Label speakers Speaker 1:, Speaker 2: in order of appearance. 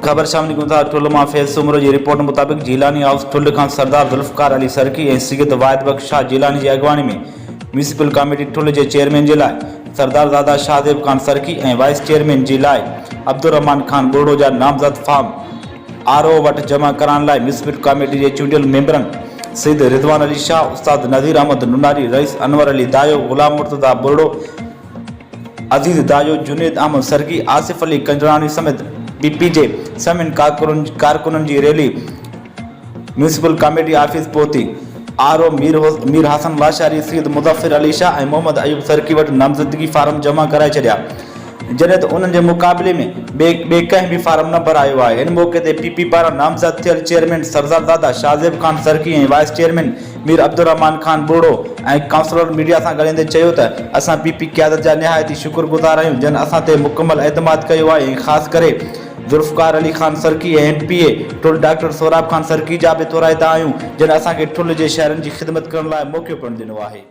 Speaker 1: खबर सामने गुंदा ठुल मां फैज सुमरो जी रिपोर्ट मुताबिक जीलानी हाउस ठुल खान सरदार जुल्फकार अली सरकी ए सिगत वाहिद बख्श शाह जीलानी की अगवानी में म्यूनिसिपल कमेटी ठुल के चेयरमैन के लिए सरदार दादा शाहदेव खान सरकी ए वाइस चेयरमैन के लिए अब्दुर्रहमान खान बुर्डो जा नामजद फॉर्म आरओ वट जमा कराने लाइ म्यूनिसिपल कमेटी के चूंडियल मेंबरन सईद रिजवान अली शाह, उस्ताद नज़ीर अहमद नुनारी, रईस अनवर अली दायो, गुलाम मुर्तजा बुर्डो, अजीज दायो, जुनेद अहमद सरकी, आसिफ अली कंजरानी समेत बीपी जे समिन कारकुनन की रैली म्यूनिसिपल कमेटी ऑफिस पहुंची। आरओ मीर हसन लाशारी, सईद मुदफ़िर अली शाह और मोहम्मद अयूब सरकी वट नामजदगी फार्म जमा कराए छड़िया, जैसे तो उन्हनि मुकाबले में बे कहीं भी फार्म न भरायो है। इन मौके ते पीपी पारा नामजद थियल चेयरमैन सरदार दादा शाहदेव खान सरकी और वाइस चेयरमैन मीर अब्दुर्रहमान खान बुर्डो और काउंसलर मीडिया से ॻाल्हाईंदे चयो त असां पीपी क़यादत जा निहायत ही शुक्रगुज़ार आहियूं जिन असां ते मुकम्मल एतमाद कयो आहे ऐं ख़ासि करे जुल्फकार अली खान सरकी ऐं NPA ठुल डॉक्टर सोराब खान सरकी जा बि तौराइता आहियूं जिन असांखे ठुल जे शहरनि जी ख़िदमत करण लाइ मौक़ो पिणु ॾिनो आहे।